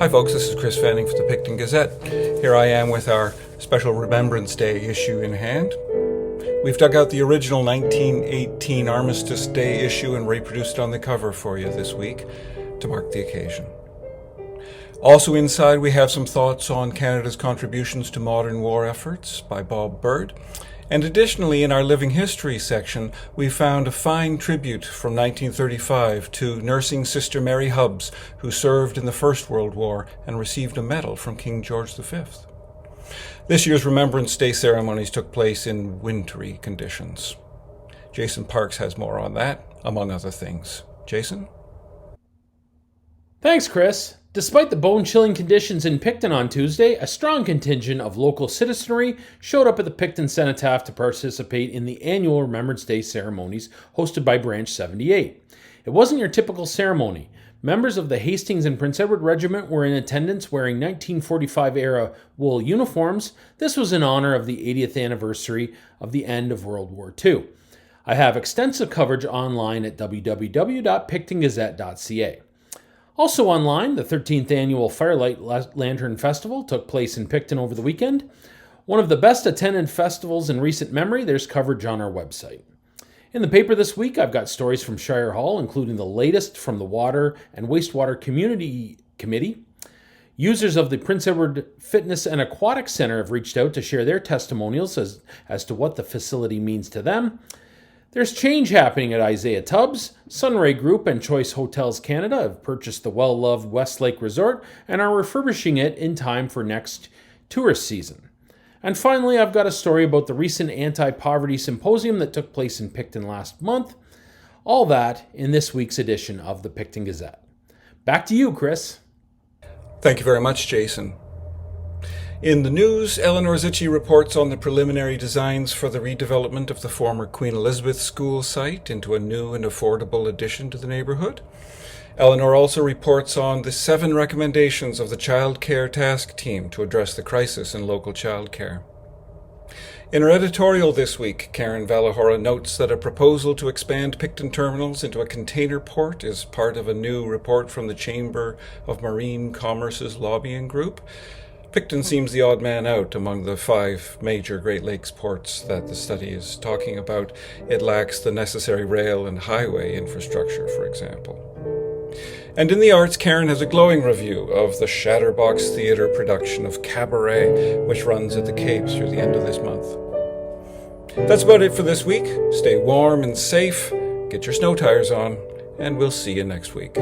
Hi folks, this is Chris Fanning for the Picton Gazette. Here I am with our special Remembrance Day issue in hand. We've dug out the original 1918 Armistice Day issue and reproduced it on the cover for you this week to mark the occasion. Also inside we have some thoughts on Canada's contributions to modern war efforts by Bob Bird. And additionally, in our Living History section, we found a fine tribute from 1935 to nursing Sister Mary Hubbs, who served in the First World War and received a medal from King George V. This year's Remembrance Day ceremonies took place in wintry conditions. Jason Parks has more on that, among other things. Jason? Thanks, Chris. Despite the bone-chilling conditions in Picton on Tuesday, a strong contingent of local citizenry showed up at the Picton Cenotaph to participate in the annual Remembrance Day ceremonies hosted by Branch 78. It wasn't your typical ceremony. Members of the Hastings and Prince Edward Regiment were in attendance wearing 1945-era wool uniforms. This was in honor of the 80th anniversary of the end of World War II. I have extensive coverage online at www.pictongazette.ca. Also online, the 13th annual Firelight Lantern Festival took place in Picton over the weekend. One of the best attended festivals in recent memory. There's coverage on our website. In the paper this week, I've got stories from Shire Hall, including the latest from the Water and Wastewater Community Committee. Users of the Prince Edward Fitness and Aquatic Center have reached out to share their testimonials as to what the facility means to them. There's change happening at Isaiah Tubbs. Sunray Group and Choice Hotels Canada have purchased the well-loved Westlake Resort and are refurbishing it in time for next tourist season. And finally, I've got a story about the recent anti-poverty symposium that took place in Picton last month. All that in this week's edition of the Picton Gazette. Back to you, Chris. Thank you very much, Jason. In the news, Eleanor Zicci reports on the preliminary designs for the redevelopment of the former Queen Elizabeth School site into a new and affordable addition to the neighbourhood. Eleanor also reports on the 7 recommendations of the Child Care Task Team to address the crisis in local childcare. In her editorial this week, Karen Valahora notes that a proposal to expand Picton terminals into a container port is part of a new report from the Chamber of Marine Commerce's lobbying group. Picton seems the odd man out among the 5 major Great Lakes ports that the study is talking about. It lacks the necessary rail and highway infrastructure, for example. And in the arts, Karen has a glowing review of the Shatterbox Theatre production of Cabaret, which runs at the Cape through the end of this month. That's about it for this week. Stay warm and safe, get your snow tires on, and we'll see you next week.